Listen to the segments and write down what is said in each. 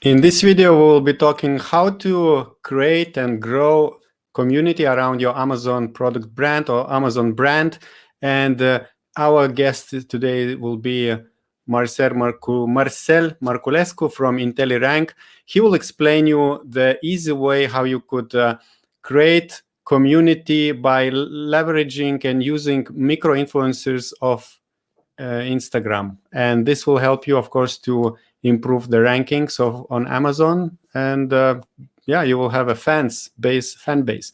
In this video, we will be talking how to create and grow community around your Amazon product brand or Amazon brand. And our guest today will be Marcel Marculescu from IntelliRANK. He will explain you the easy way how you could create community by leveraging and using micro-influencers of Instagram. And this will help you, of course, to improve the rankings on Amazon. And you will have a fan base.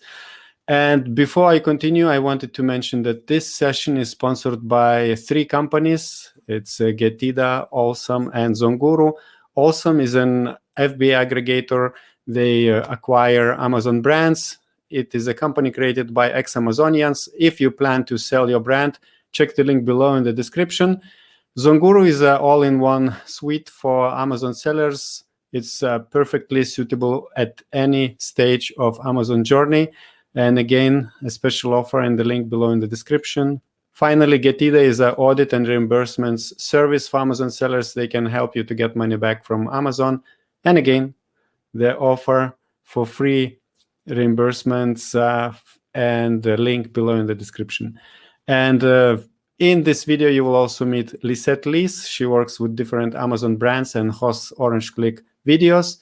And before I continue, I wanted to mention that this session is sponsored by 3 companies. It's Getida, Awesome, and Zonguru. Awesome is an FBA aggregator. They acquire Amazon brands. It is a company created by ex-Amazonians. If you plan to sell your brand, check the link below in the description. Zonguru is an all-in-one suite for Amazon sellers. It's perfectly suitable at any stage of Amazon journey. And again, a special offer in the link below in the description. Finally, Getida is an audit and reimbursements service for Amazon sellers. They can help you to get money back from Amazon. And again, the offer for free reimbursements and the link below in the description. And in this video, you will also meet Lisette Lees. She works with different Amazon brands and hosts Orange Click videos.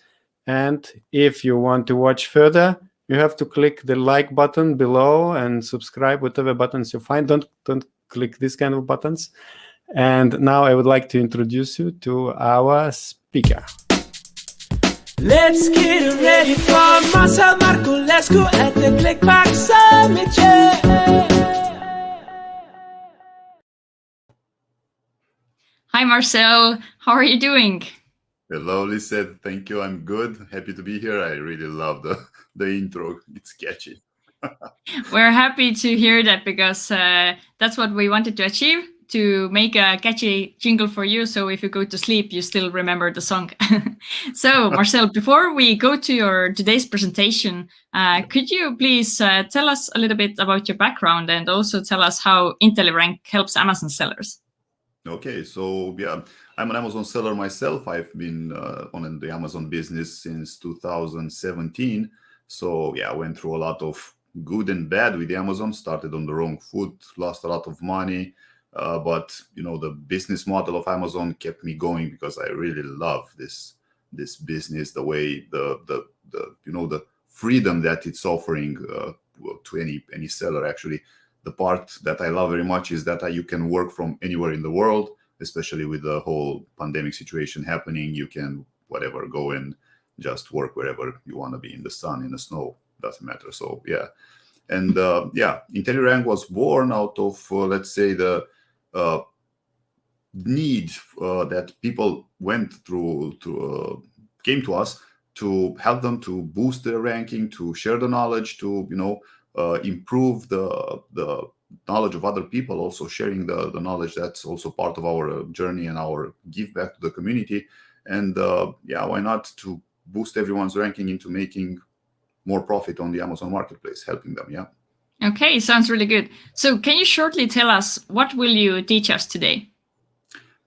And if you want to watch further, you have to click the like button below and subscribe, whatever buttons you find. Don't click these kind of buttons. And now I would like to introduce you to our speaker. Let's get ready for Marcel Marculescu at the Click Box Summit. Hi, Marcel. How are you doing? Hello, Lisette. Thank you. I'm good. Happy to be here. I really love the intro. It's catchy. We're happy to hear that because that's what we wanted to achieve, to make a catchy jingle for you. So if you go to sleep, you still remember the song. So, Marcel, before we go to your today's presentation, could you please tell us a little bit about your background and also tell us how IntelliRANK helps Amazon sellers? Okay, so yeah, I'm an Amazon seller myself. I've been on the Amazon business since 2017. So yeah, I went through a lot of good and bad with Amazon. Started on the wrong foot, lost a lot of money. But you know, the business model of Amazon kept me going because I really love this business, the way the freedom that it's offering to any seller. Actually, the part that I love very much is that you can work from anywhere in the world, especially with the whole pandemic situation happening. You can go and just work wherever you want to be, in the sun, in the snow, doesn't matter. So yeah, and IntelliRANK was born out of let's say the need that people went through came to us to help them to boost their ranking, to share the knowledge, to improve the knowledge of other people, also sharing the knowledge. That's also part of our journey and our give back to the community. And why not to boost everyone's ranking into making more profit on the Amazon marketplace, helping them. Yeah. Okay, sounds really good. So can you shortly tell us what will you teach us today?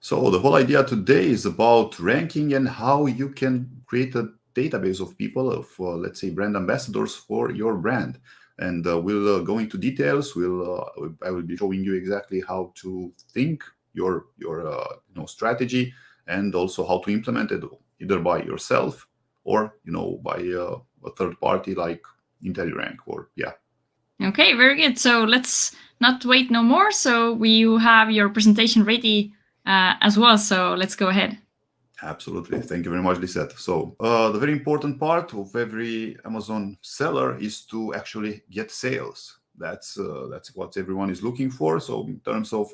So the whole idea today is about ranking and how you can create a database of people, of let's say brand ambassadors for your brand. And we'll go into details. I will be showing you exactly how to think your strategy, and also how to implement it either by yourself or by a third party like IntelliRANK Okay, very good. So let's not wait no more. So you have your presentation ready as well. So let's go ahead. Absolutely. Thank you very much, Lisette. So the very important part of every Amazon seller is to actually get sales. That's what everyone is looking for. So in terms of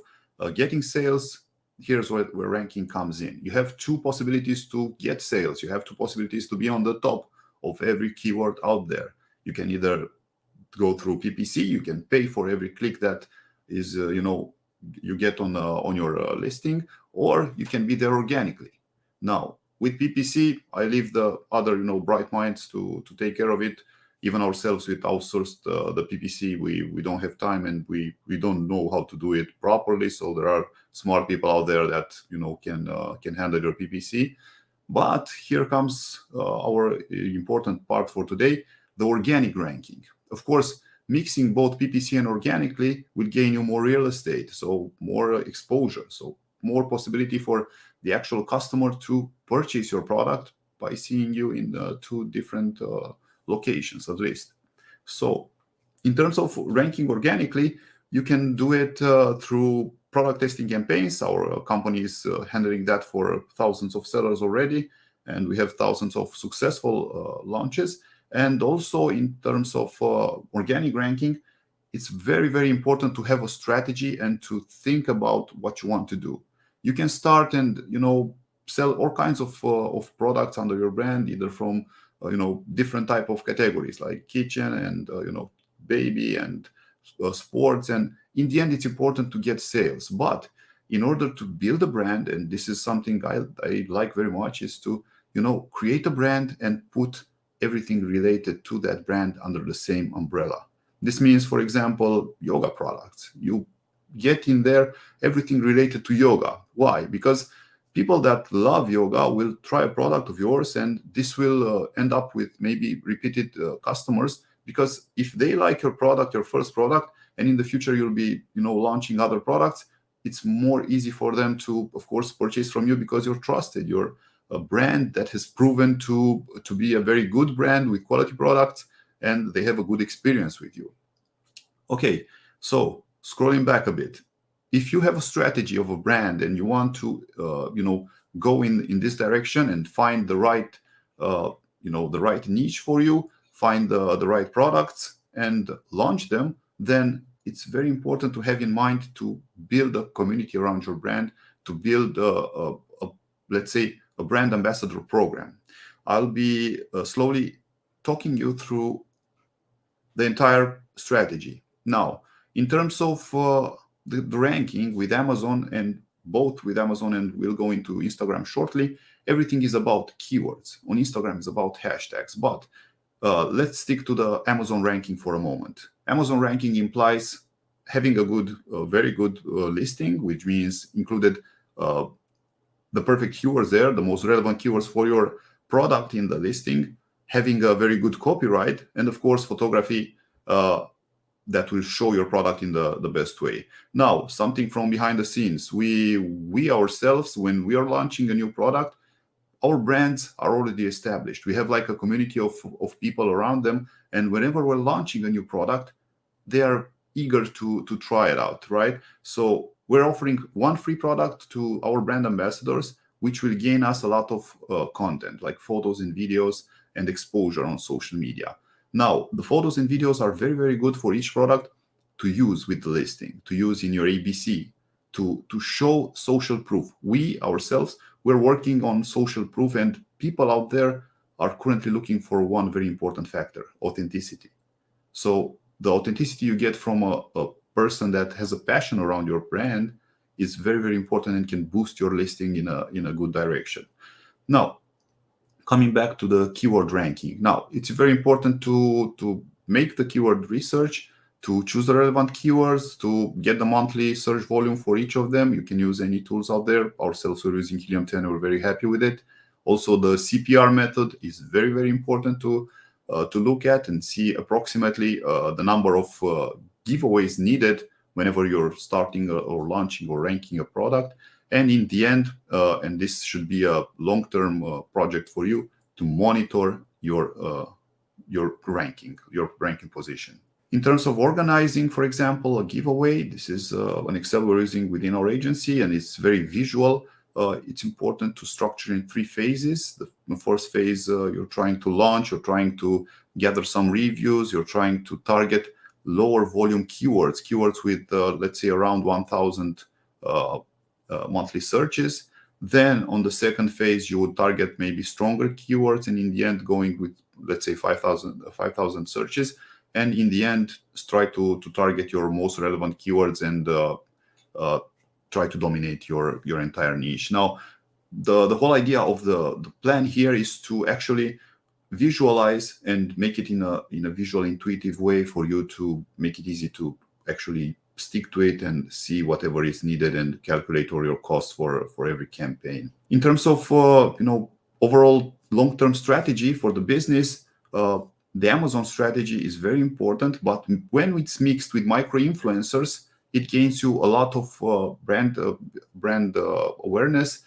getting sales, here's where ranking comes in. You have 2 possibilities to get sales. You have 2 possibilities to be on the top of every keyword out there. You can either go through PPC. You can pay for every click that is you get on your listing, or you can be there organically. Now, with PPC, I leave the other, bright minds to take care of it. Even ourselves, with outsourced the PPC, we don't have time, and we don't know how to do it properly. So there are smart people out there that can handle your PPC. But here comes our important part for today, the organic ranking. Of course, mixing both PPC and organically will gain you more real estate, so more exposure, so more possibility for the actual customer to purchase your product by seeing you in 2 different locations at least. So in terms of ranking organically, you can do it through product testing campaigns. Our company is handling that for thousands of sellers already, and we have thousands of successful launches. And also in terms of organic ranking, it's very, very important to have a strategy and to think about what you want to do. You can start and sell all kinds of products under your brand, either from different type of categories like kitchen and baby and sports. And in the end, it's important to get sales. But in order to build a brand, and this is something I like very much, is to create a brand and put everything related to that brand under the same umbrella. This means, for example, yoga products. You get in there everything related to yoga. Why? Because people that love yoga will try a product of yours, and this will end up with maybe repeated customers, because if they like your product, your first product, and in the future you'll be launching other products, it's more easy for them to, of course, purchase from you because you're trusted. You're a brand that has proven to be a very good brand with quality products, and they have a good experience with you. Okay, so scrolling back a bit, if you have a strategy of a brand and you want to go in this direction and find the right the right niche for you, find the right products and launch them, then it's very important to have in mind to build a community around your brand, to build let's say a brand ambassador program. I'll be slowly talking you through the entire strategy. Now, in terms of the ranking with Amazon, and both with Amazon and we'll go into Instagram shortly, everything is about keywords. On Instagram, it's about hashtags. But let's stick to the Amazon ranking for a moment. Amazon ranking implies having a good, very good listing, which means included the perfect keywords there, the most relevant keywords for your product in the listing, having a very good copyright, and of course, photography that will show your product in the best way. Now, something from behind the scenes. We ourselves, when we are launching a new product, our brands are already established. We have like a community of people around them, and whenever we're launching a new product, they are eager to try it out, right? So we're offering one free product to our brand ambassadors, which will gain us a lot of content, like photos and videos and exposure on social media. Now, the photos and videos are very, very good for each product to use with the listing, to use in your ABC, to show social proof. We ourselves, we're working on social proof, and people out there are currently looking for one very important factor: authenticity. So the authenticity you get from a person that has a passion around your brand is very, very important and can boost your listing in a good direction. Now, coming back to the keyword ranking. Now, it's very important to make the keyword research, to choose the relevant keywords, to get the monthly search volume for each of them. You can use any tools out there. Ourselves, we're using Helium 10, and we're very happy with it. Also, the CPR method is very, very important to look at and see approximately the number of giveaways needed whenever you're starting or launching or ranking a product. And in the end, and this should be a long-term project for you, to monitor your ranking position. In terms of organizing, for example, a giveaway, this is an Excel we're using within our agency, and it's very visual. It's important to structure in 3 phases. The first phase, you're trying to launch, you're trying to gather some reviews, you're trying to target lower volume keywords with, let's say, around 1,000 monthly searches. Then on the second phase, you would target maybe stronger keywords, and in the end, going with, let's say, 5,000 searches. And in the end, try to target your most relevant keywords and try to dominate your entire niche. Now, the whole idea of the plan here is to actually visualize and make it in a visual, intuitive way for you to make it easy to actually stick to it and see whatever is needed and calculate all your costs for every campaign. In terms of overall long-term strategy for the business, the Amazon strategy is very important, but when it's mixed with micro-influencers, it gains you a lot of brand awareness.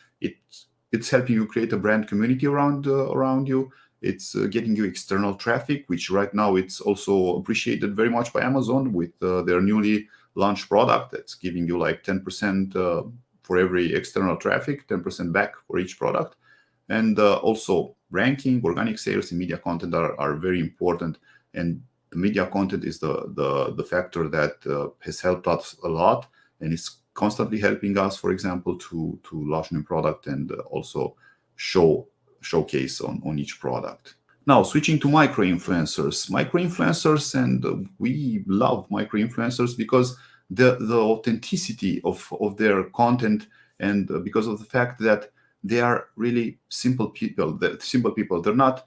It's helping you create a brand community around you. It's getting you external traffic, which right now it's also appreciated very much by Amazon with their newly launched product that's giving you like 10% for every external traffic, 10% back for each product. And also ranking, organic sales, and media content are very important. And the media content is the factor that has helped us a lot, and it's constantly helping us, for example, to launch new product and also showcase on each product. Now, switching to micro-influencers. Micro-influencers, and we love micro-influencers because the authenticity of their content, and because of the fact that they are really simple people. They're not,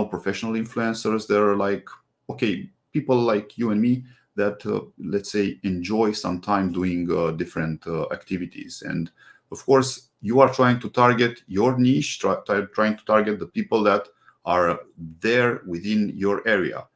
professional influencers. They're like, people like you and me that, let's say, enjoy some time doing different activities. And of course, you are trying to target your niche, trying to target the people that are there within your area.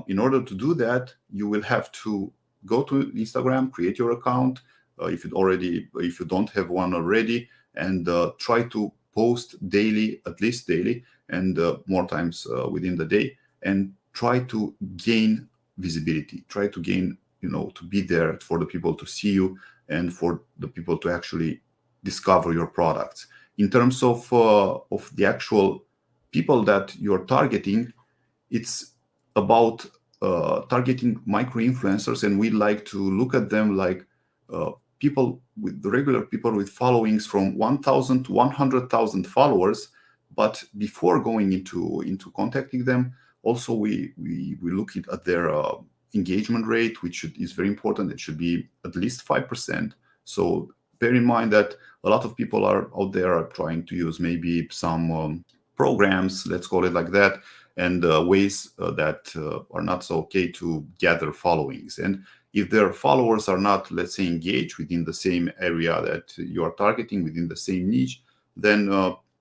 In order to do that, you will have to go to Instagram, create your account, if you don't have one already, and try to post daily, at least daily, and more times within the day, and try to gain visibility. Try to gain, to be there for the people to see you and for the people to actually discover your products. In terms of the actual people that you're targeting, it's about targeting micro-influencers, and we like to look at them like people with the regular people with followings from 1,000 to 100,000 followers. But before going into contacting them, also we look at their engagement rate, which is very important. It should be at least 5%. So bear in mind that a lot of people are out there are trying to use maybe some programs, let's call it like that, and ways that are not so okay to gather followings. And if their followers are not, let's say, engaged within the same area that you are targeting, within the same niche, then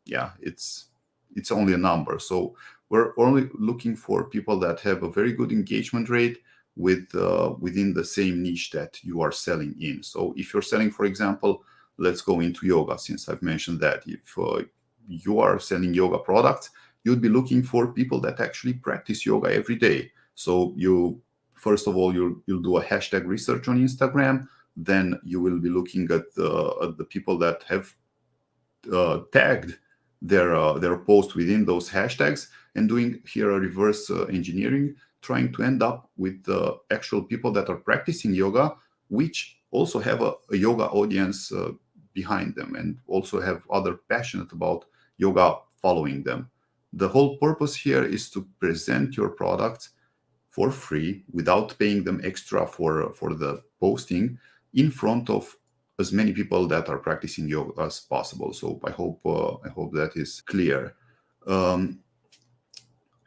it's only a number. So we're only looking for people that have a very good engagement rate within the same niche that you are selling in. So if you're selling, for example, let's go into yoga, since I've mentioned that. If you are selling yoga products, you'd be looking for people that actually practice yoga every day. So first of all, you'll do a hashtag research on Instagram. Then you will be looking at the people that have tagged their post within those hashtags, and doing here a reverse engineering, trying to end up with the actual people that are practicing yoga, which also have a yoga audience behind them, and also have other passionate about yoga following them. The whole purpose here is to present your products for free without paying them extra for the posting in front of as many people that are practicing yoga as possible. So I hope that is clear.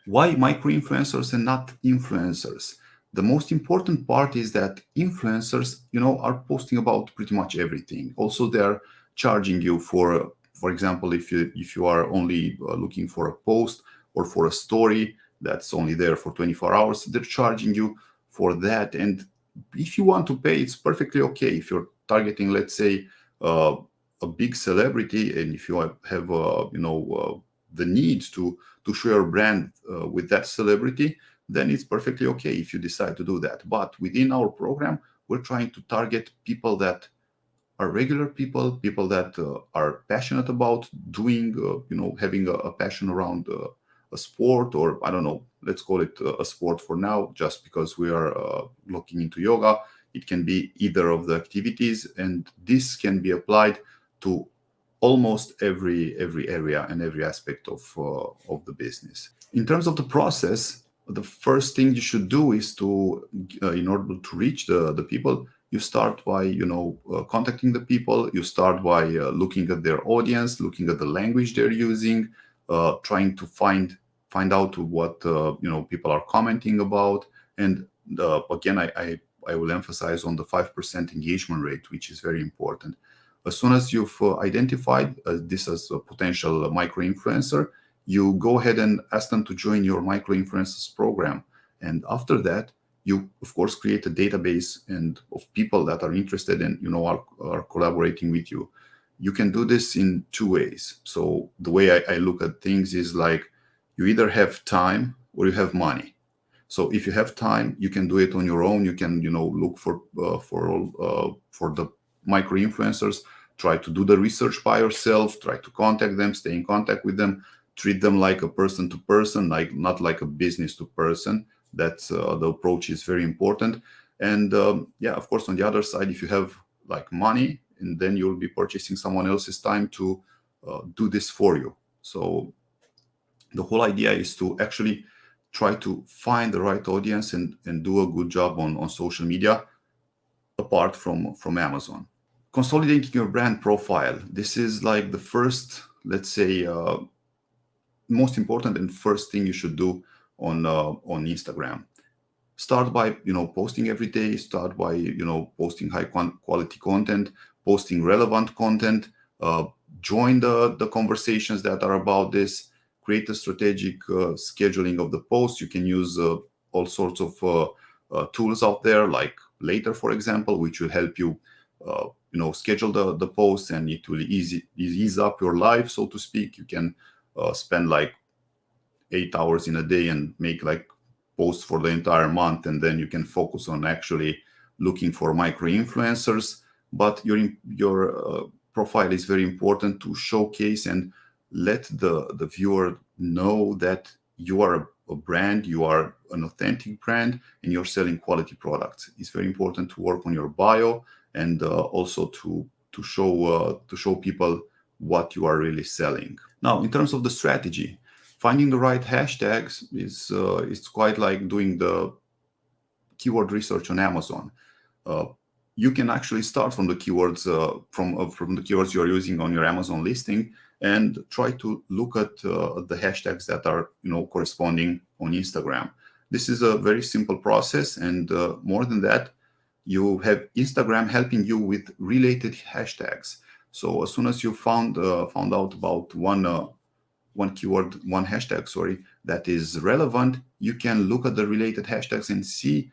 Why micro-influencers and not influencers? The most important part is that influencers, are posting about pretty much everything. Also, they're charging you for example, if you are only looking for a post or for a story that's only there for 24 hours, they're charging you for that. And if you want to pay, it's perfectly okay. If you're targeting, let's say, a big celebrity, and if you have the need to show your brand with that celebrity, then it's perfectly okay if you decide to do that. But within our program, we're trying to target people that are regular people that are passionate about doing, having a passion around a sport, or I don't know, let's call it a sport for now, just because we are looking into yoga. It can be either of the activities, and this can be applied to almost every area and every aspect of the business. In terms of the process, the first thing you should do is to, in order to reach the people, you start by contacting the people. You start by looking at their audience, looking at the language they're using, trying to find out what people are commenting about. And again, I will emphasize on the 5% engagement rate, which is very important. As soon as you've identified this as a potential micro-influencer, you go ahead and ask them to join your micro-influencers program. And after that, you, of course, create a database and of people that are interested and are collaborating with you. You can do this in two ways. So the way I look at things is like you either have time or you have money. So if you have time, you can do it on your own. You can look for the micro influencers, try to do the research by yourself, try to contact them, stay in contact with them, treat them like a person to person, like not like a business to person. That's the approach is very important. And yeah, of course, on the other side, if you have like money, and then you'll be purchasing someone else's time to do this for you. So the whole idea is to actually try to find the right audience and do a good job on social media apart from Amazon. Consolidating your brand profile. This is like the first, let's say, most important and first thing you should do on Instagram. Start by posting every day. Start by posting high quality content, posting relevant content. Join the conversations that are about this. Create a strategic scheduling of the post. You can use all sorts of tools out there, like Later, for example, which will help you schedule the posts, and it will ease up your life, so to speak. You can spend like 8 hours in a day and make like posts for the entire month, and then you can focus on actually looking for micro influencers. But your profile is very important to showcase and let the viewer know that you are a brand, you are an authentic brand, and you're selling quality products. It's very important to work on your bio and also to show people what you are really selling. Now, in terms of the strategy, finding the right hashtags is it's quite like doing the keyword research on Amazon. You can actually start from the keywords from the keywords you are using on your Amazon listing, and try to look at the hashtags that are corresponding on Instagram. This is a very simple process, and more than that, you have Instagram helping you with related hashtags. So as soon as you found out about one keyword, one hashtag, that is relevant, you can look at the related hashtags and see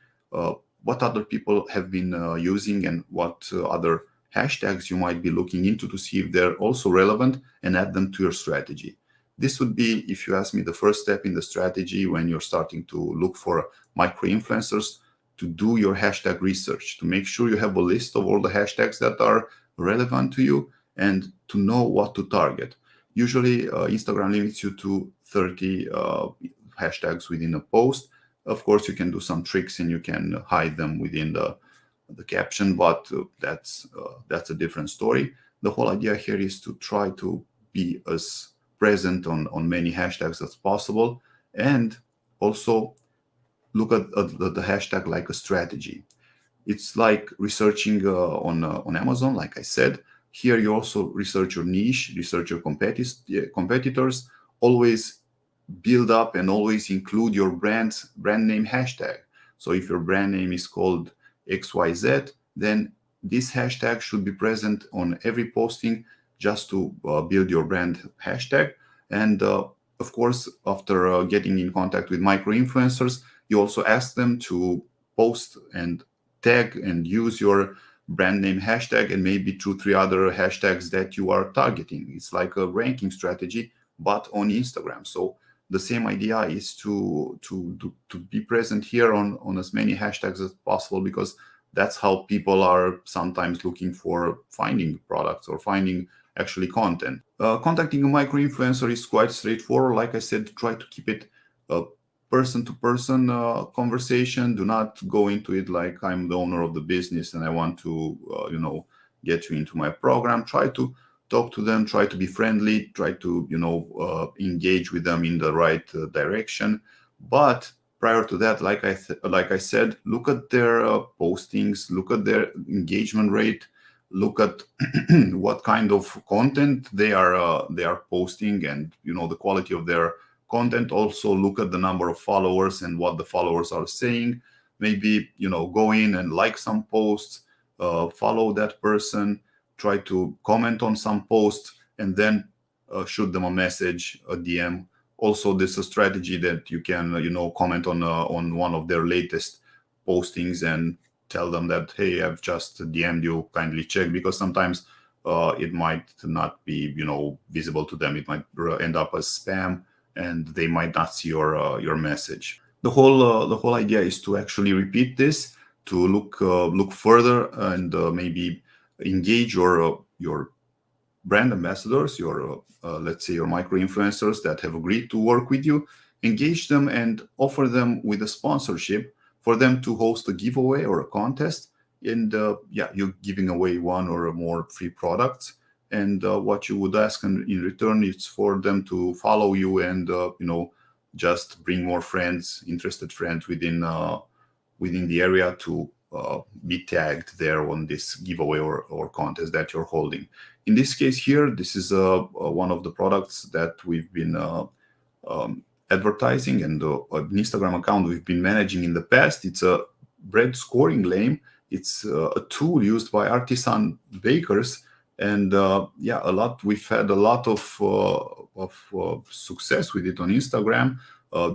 what other people have been using and what other hashtags you might be looking into to see if they're also relevant, and add them to your strategy. This would be, if you ask me, the first step in the strategy when you're starting to look for micro influencers, to do your hashtag research, to make sure you have a list of all the hashtags that are relevant to you and to know what to target. Usually Instagram limits you to 30 hashtags within a post. Of course, you can do some tricks and you can hide them within the caption, but that's a different story. The whole idea here is to try to be as present on many hashtags as possible, and also look at the hashtag like a strategy. It's like researching on Amazon, like I said. Here you also research your niche, research your competitors. Always build up and always include your brand name hashtag. So if your brand name is called XYZ, then this hashtag should be present on every posting, just to build your brand hashtag. And of course, after getting in contact with micro influencers, you also ask them to post and tag and use your brand name hashtag and maybe 2-3 other hashtags that you are targeting. It's like a ranking strategy, but on Instagram. So the same idea is to be present here on as many hashtags as possible, because that's how people are sometimes looking for finding products or finding actually content. Contacting a micro influencer is quite straightforward. Like I said, try to keep it a person-to-person conversation. Do not go into it like I'm the owner of the business and I want to get you into my program. Try to talk to them, try to be friendly, try to engage with them in the right direction. But prior to that, like I said, look at their postings, look at their engagement rate, look at what kind of content they are posting, and the quality of their content. Also look at the number of followers and what the followers are saying. Maybe go in and like some posts, follow that person. try to comment on some posts and then shoot them a message, a DM. Also, this is a strategy that you can, comment on one of their latest postings and tell them that, hey, I've just DM'd you, kindly check, because sometimes it might not be, visible to them. It might end up as spam, and they might not see your message. The whole idea is to actually repeat this, to look further, and maybe engage your brand ambassadors, your let's say your micro influencers that have agreed to work with you. Engage them and offer them with a sponsorship for them to host a giveaway or a contest, and you're giving away one or more free products. And what you would ask in return is for them to follow you and just bring more friends, interested friends within the area to be tagged there on this giveaway or contest that you're holding. In this case here, this is one of the products that we've been advertising, and an Instagram account we've been managing in the past. It's a bread scoring game. It's a tool used by artisan bakers, and we've had a lot of success with it on Instagram.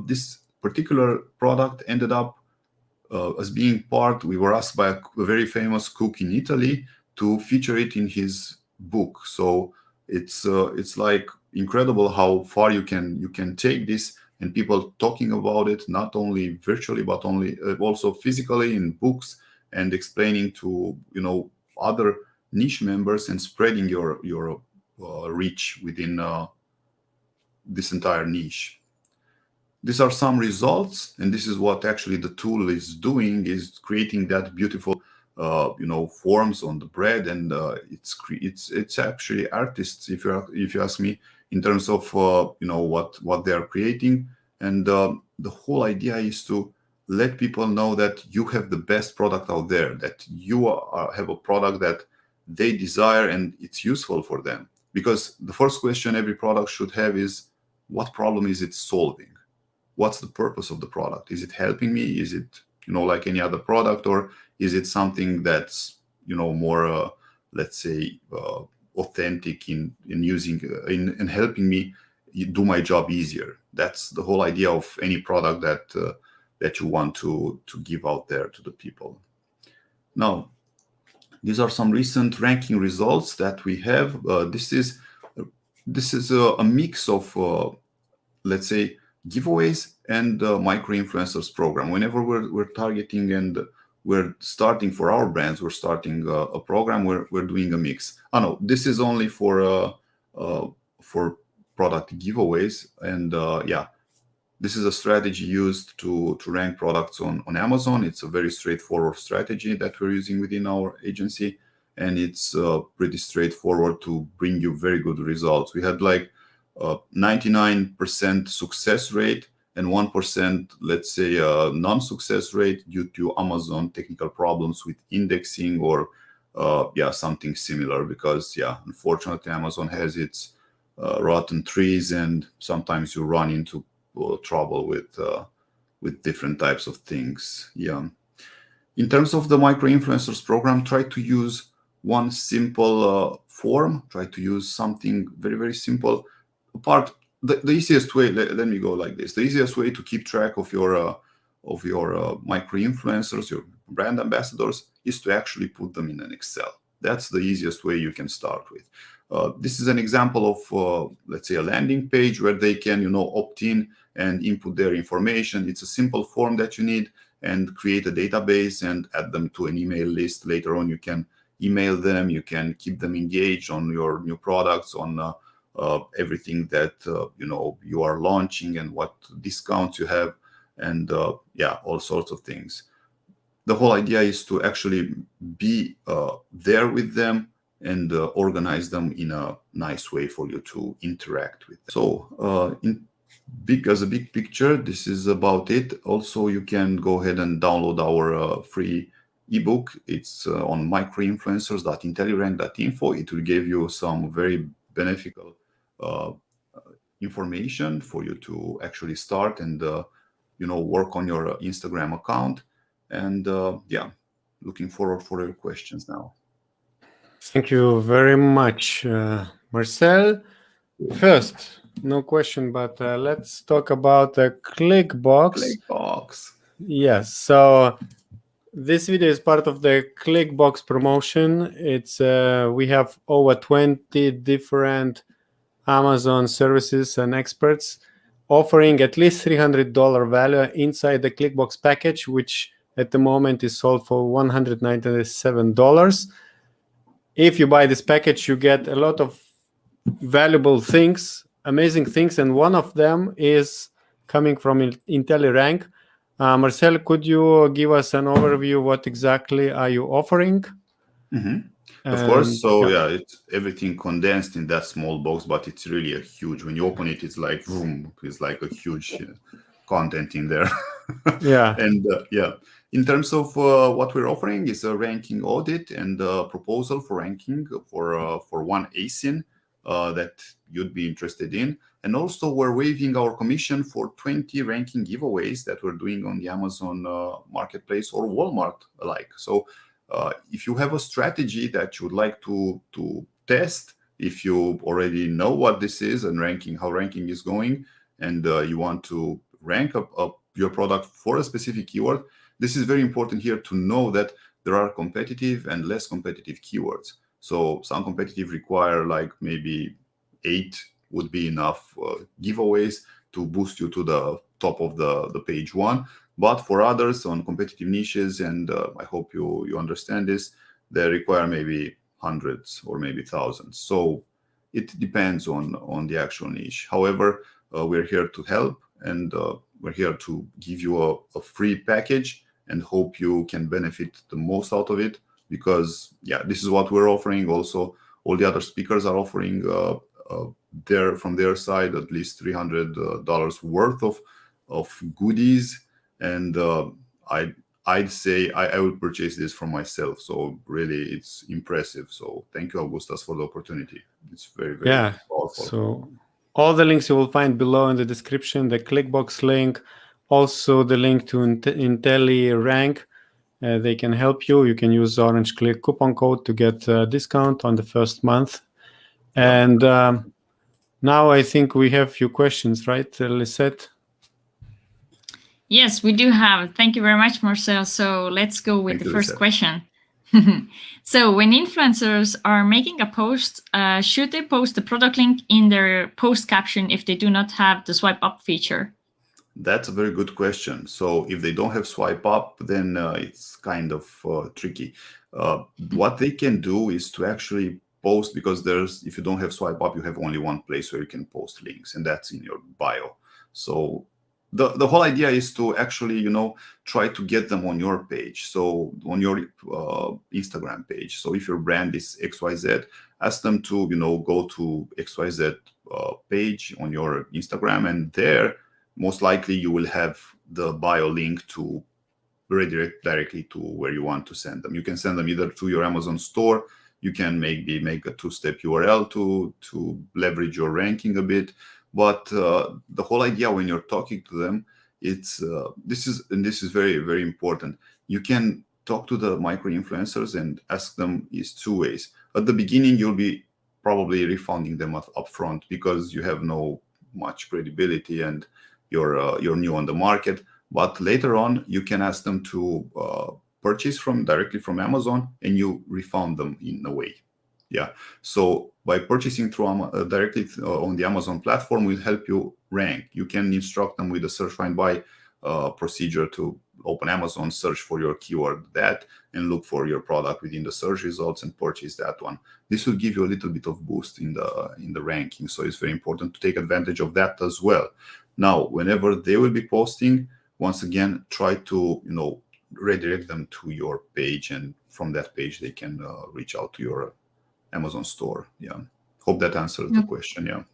This particular product ended up as being we were asked by a very famous cook in Italy to feature it in his book. So it's like incredible how far you can take this, and people talking about it not only virtually but also physically in books, and explaining to other niche members and spreading your reach within this entire niche. These are some results, and this is what actually the tool is doing, is creating that beautiful forms on the bread, and it's actually artists, if you ask me, in terms of what they are creating. And the whole idea is to let people know that you have the best product out there, that you have a product that they desire and it's useful for them. Because the first question every product should have is, what problem is it solving? What's the purpose of the product? Is it helping me? Is it like any other product, or is it something that's more let's say authentic in using in helping me do my job easier? That's the whole idea of any product that you want to give out there to the people. Now, these are some recent ranking results that we have. This is a mix of let's say giveaways and micro influencers program. Whenever we're targeting and we're starting for our brands, we're starting a program, we're doing a mix. No, this is only for product giveaways, and this is a strategy used to rank products on Amazon. It's a very straightforward strategy that we're using within our agency, and it's pretty straightforward to bring you very good results. We had like 99% success rate and 1%, let's say, non-success rate due to Amazon technical problems with indexing or something similar, because unfortunately Amazon has its rotten trees, and sometimes you run into trouble with different types of things. In terms of the micro influencers program, try to use one simple form. Try to use something very, very simple. The easiest way, let me go like this. The easiest way to keep track of your micro influencers, your brand ambassadors, is to actually put them in an Excel. That's the easiest way you can start with. This is an example of, let's say, a landing page where they can, opt in and input their information. It's a simple form that you need, and create a database and add them to an email list. Later on, you can email them. You can keep them engaged on your new products, on everything that you are launching, and what discounts you have, and all sorts of things. The whole idea is to actually be there with them and organize them in a nice way for you to interact with them. So as a big picture, this is about it. Also, you can go ahead and download our free ebook. It's on microinfluencers.intellirank.info. It will give you some very beneficial information for you to actually start and work on your Instagram account. And looking forward for your questions now. Thank you very much, Marcel. First, no question, but let's talk about the Click Box. Click Box. Yes. So this video is part of the Click Box promotion. It's we have over 20 different Amazon services and experts offering at least $300 value inside the ClickBox package, which at the moment is sold for $197. If you buy this package, you get a lot of valuable things, amazing things, and one of them is coming from IntelliRANK. Marcel, could you give us an overview? What exactly are you offering? Of course. So yeah, it's everything condensed in that small box, but it's really a huge. When you open it, it's like boom, it's like a huge content in there. Yeah. And yeah, in terms of what we're offering is a ranking audit and a proposal for ranking for one ASIN that you'd be interested in. And also we're waiving our commission for 20 ranking giveaways that we're doing on the Amazon marketplace or Walmart alike. So if you have a strategy that you would like to test, if you already know what this is and how ranking is going, and you want to rank up your product for a specific keyword, this is very important here to know that there are competitive and less competitive keywords. So some competitive require like maybe 8 would be enough giveaways to boost you to the top of the page 1. But for others on competitive niches, and I hope you understand this, they require maybe hundreds or maybe thousands. So it depends on the actual niche. However, we're here to help, and we're here to give you a free package and hope you can benefit the most out of it, because yeah, this is what we're offering. Also, all the other speakers are offering from their side at least $300 worth of goodies. And I'd say I will purchase this for myself. So really, it's impressive. So thank you, Augustas, for the opportunity. It's very, very powerful. So all the links you will find below in the description, the ClickBox link, also the link to IntelliRANK. They can help you. You can use Orange Click coupon code to get a discount on the first month. And now I think we have a few questions, right, Lisette? Yes, we do have. Thank you very much, Marcel. So let's go with the first question. So when influencers are making a post, should they post the product link in their post caption if they do not have the swipe up feature? That's a very good question. So if they don't have swipe up, then it's kind of tricky. What they can do is to actually post, because if you don't have swipe up, you have only one place where you can post links, and that's in your bio. So the whole idea is to actually, try to get them on your page. So on your Instagram page. So if your brand is XYZ, ask them to, go to XYZ page on your Instagram, and there, most likely you will have the bio link to redirect directly to where you want to send them. You can send them either to your Amazon store. You can maybe make a 2-step URL to leverage your ranking a bit. But the whole idea when you're talking to them, this is very, very important. You can talk to the micro influencers and ask them is 2 ways. At the beginning, you'll be probably refunding them up front because you have no much credibility and you're new on the market. But later on, you can ask them to purchase directly from Amazon, and you refund them in a way. Yeah. So by purchasing directly on the Amazon platform will help you rank. You can instruct them with a search find by procedure to open Amazon, search for your keyword and look for your product within the search results and purchase that one. This will give you a little bit of boost in the ranking. So it's very important to take advantage of that as well. Now, whenever they will be posting, once again, try to redirect them to your page, and from that page they can reach out to your Amazon store. Yeah, hope that answers the question. Yeah,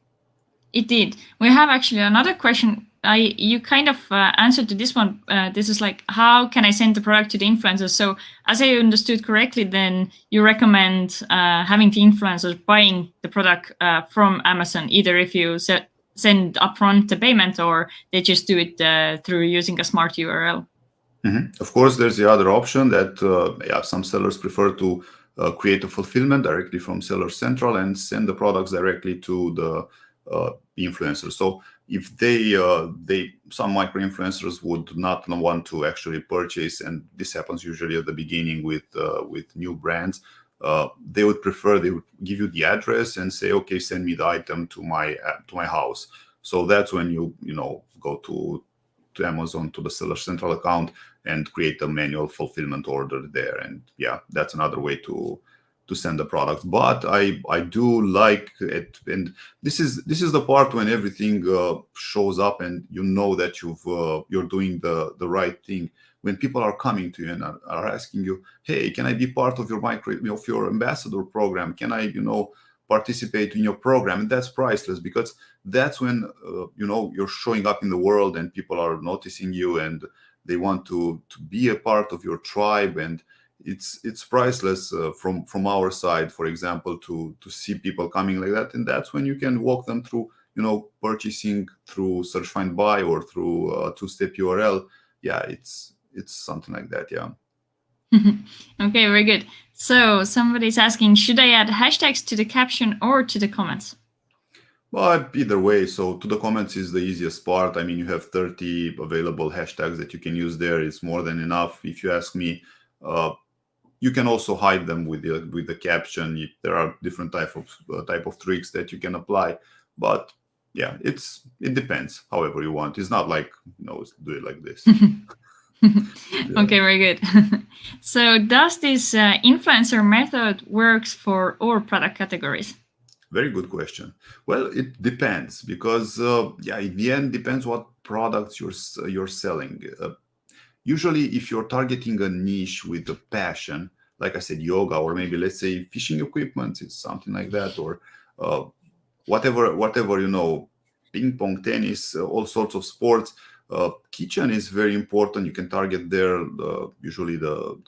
it did. We have actually another question. You kind of answered to this one. This is like, how can I send the product to the influencers? So as I understood correctly, then you recommend having the influencers buying the product from Amazon, either if you send upfront the payment or they just do it through using a smart URL. Of course, there's the other option that some sellers prefer to create a fulfillment directly from Seller Central and send the products directly to the influencers. So if some micro influencers would not want to actually purchase, and this happens usually at the beginning with new brands, they would give you the address and say, okay, send me the item to my house. So that's when you go to Amazon, to the Seller Central account, and create a manual fulfillment order there. And yeah, that's another way to send the products. But I do like it, and this is the part when everything shows up, and you know that you're doing the right thing. When people are coming to you and are asking you, hey, can I be part of your ambassador program? Can I participate in your program? And that's priceless, because that's when you're showing up in the world and people are noticing you and they want to be a part of your tribe. And it's priceless from our side, for example, to see people coming like that. And that's when you can walk them through purchasing through search, find, buy, or through two-step URL. Yeah, it's something like that. Yeah. Okay, very good. So somebody's asking, should I add hashtags to the caption or to the comments? Well, either way. So to the comments is the easiest part. I mean, you have 30 available hashtags that you can use there. It's more than enough, if you ask me. You can also hide them with the caption. There are different type of tricks that you can apply, but yeah, it depends. However you want. It's not like do it like this. Yeah. Okay, very good. So does this influencer method works for all product categories? Very good question. Well, it depends, because in the end, depends what products you're selling. Usually, if you're targeting a niche with a passion, like I said, yoga, or maybe let's say fishing equipment, it's something like that, or whatever ping pong, tennis, all sorts of sports. Kitchen is very important. You can target there usually the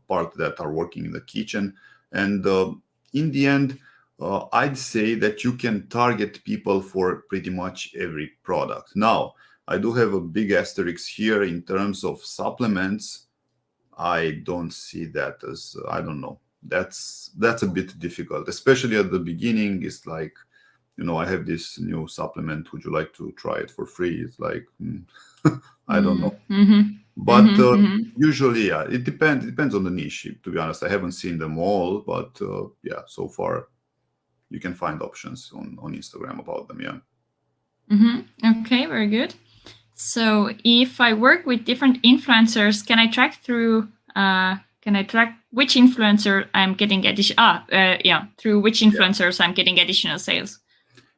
part that are working in the kitchen, and in the end, I'd say that you can target people for pretty much every product. Now, I do have a big asterisk here in terms of supplements. I don't see that as, I don't know. That's a bit difficult, especially at the beginning. It's like, I have this new supplement. Would you like to try it for free? It's like, I don't know. But usually, yeah, it depends on the niche. To be honest, I haven't seen them all, but yeah, so far you can find options on Instagram about them. Yeah. Okay, very good. So if I work with different influencers, can I track which influencer I'm getting through which influencers I'm getting additional sales?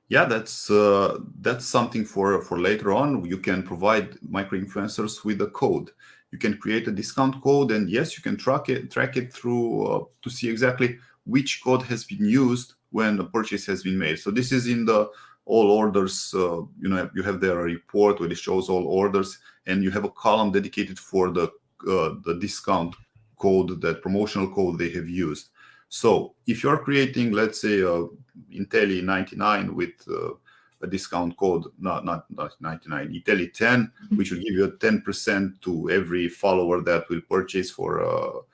Yeah, that's something for later on. You can provide micro influencers with a code. You can create a discount code, and yes, you can track it through to see exactly which code has been used when a purchase has been made. So this is in the all orders. You have there a report where it shows all orders, and you have a column dedicated for the discount code, that promotional code they have used. So if you're creating, let's say, Intelli 99 with a discount code, not 99, Intelli 10, which will give you a 10% to every follower that will purchase for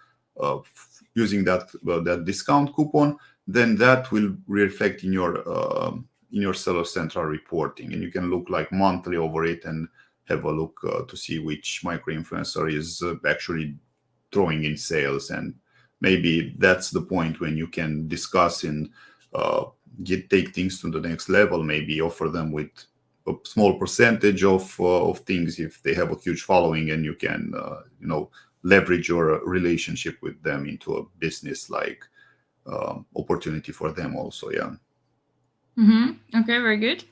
using that discount coupon, then that will reflect in your Seller Central reporting, and you can look like monthly over it and have a look to see which micro influencer is actually throwing in sales. And maybe that's the point when you can discuss and take things to the next level. Maybe offer them with a small percentage of things if they have a huge following, and you can leverage your relationship with them into a business like opportunity for them also. Yeah. Okay, very good.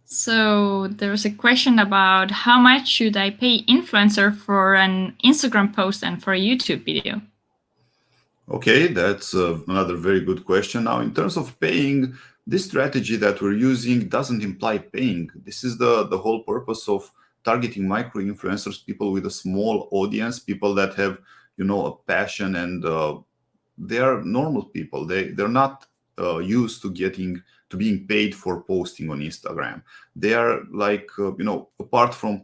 So there's a question about how much should I pay influencer for an Instagram post and for a YouTube video? Okay, that's another very good question. Now, in terms of paying, this strategy that we're using doesn't imply paying. This is the whole purpose of targeting micro influencers, people with a small audience, people that have a passion, and they are normal people. They're not used to being paid for posting on Instagram. They are like apart from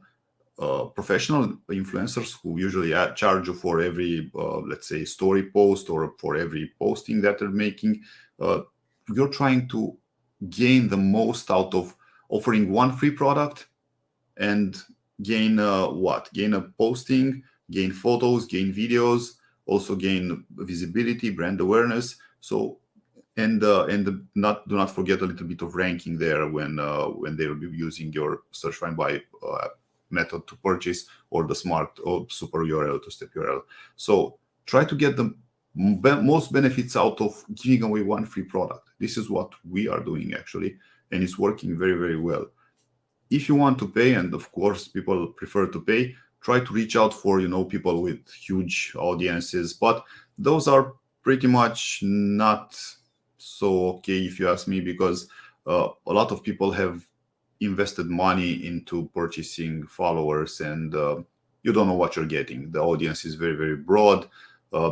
professional influencers who usually charge you for every, let's say, story post or for every posting that they're making. You're trying to gain the most out of offering one free product and gain what? Gain a posting, gain photos, gain videos, also gain visibility, brand awareness. So do not forget a little bit of ranking there when they'll be using your search find by method to purchase or the smart or super URL to step URL. So try to get the most benefits out of giving away one free product. This is what we are doing actually, and it's working very, very well. If you want to pay, and of course people prefer to pay, try to reach out for people with huge audiences, but those are pretty much not so okay if you ask me, because a lot of people have invested money into purchasing followers, and you don't know what you're getting. The audience is very, very broad.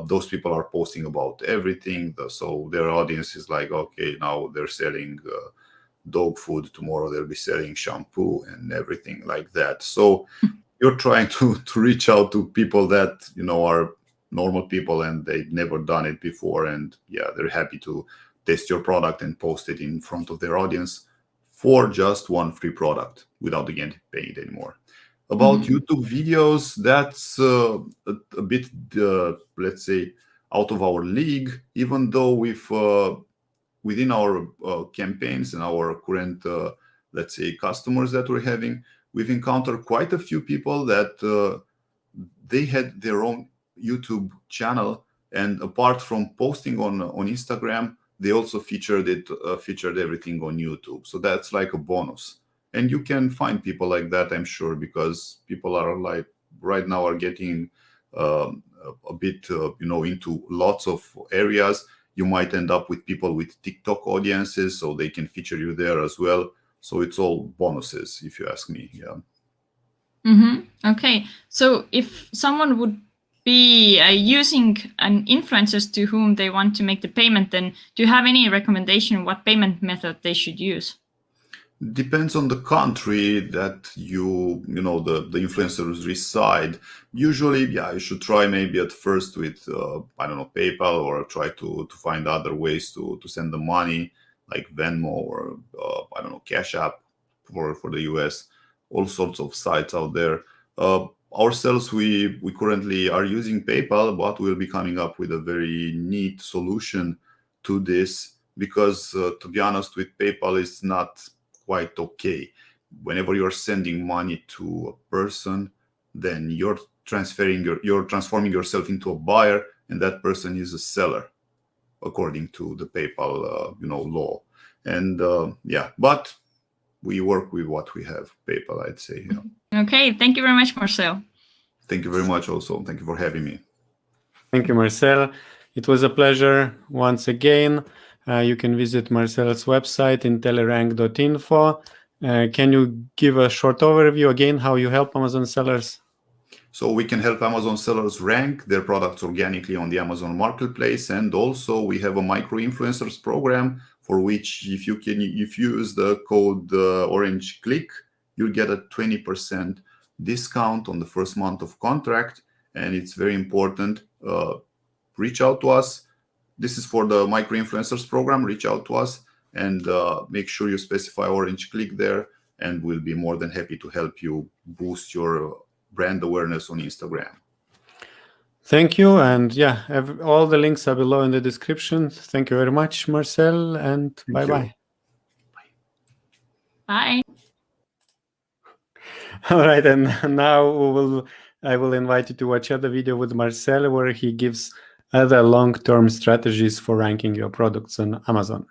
Those people are posting about everything, so their audience is like, okay, now they're selling dog food, tomorrow they'll be selling shampoo and everything like that. So you're trying to reach out to people that are normal people and they've never done it before, and yeah, they're happy to test your product and post it in front of their audience for just one free product without again paying anymore. About YouTube videos, that's a bit, let's say, out of our league, even though within our campaigns and our current, let's say, customers that we're having, we've encountered quite a few people that they had their own YouTube channel, and apart from posting on Instagram, they also featured everything on YouTube. So that's like a bonus. And you can find people like that, I'm sure, because people are like right now are getting a bit, into lots of areas. You might end up with people with TikTok audiences, so they can feature you there as well. So it's all bonuses, if you ask me. Yeah. Okay. So if someone would be using an influencers to whom they want to make the payment, then do you have any recommendation what payment method they should use? Depends on the country that the influencers reside. Usually, yeah, you should try maybe at first with I don't know, PayPal, or try to find other ways to send the money, like Venmo or I don't know, Cash App for the US. All sorts of sites out there. Ourselves, we currently are using PayPal, but we'll be coming up with a very neat solution to this, because to be honest, with PayPal, it's not quite okay. Whenever you're sending money to a person, then you're transforming yourself into a buyer, and that person is a seller, according to the PayPal law. And yeah, but we work with what we have, PayPal, I'd say. Yeah. Okay, thank you very much, Marcel. Thank you very much also. Thank you for having me. Thank you, Marcel. It was a pleasure once again. You can visit Marcel's website, IntelliRANK.info. Can you give a short overview again how you help Amazon sellers? So we can help Amazon sellers rank their products organically on the Amazon Marketplace, and also we have a micro-influencers program for which if you use the code Orange Click, you'll get a 20% discount on the first month of contract, and it's very important. Reach out to us. This is for the micro-influencers program. Reach out to us and make sure you specify Orange Click there, and we'll be more than happy to help you boost your brand awareness on Instagram. Thank you. And yeah, all the links are below in the description. Thank you very much, Marcel, and bye-bye. Bye. All right, and now I will invite you to watch other video with Marcel, where he gives other long-term strategies for ranking your products on Amazon.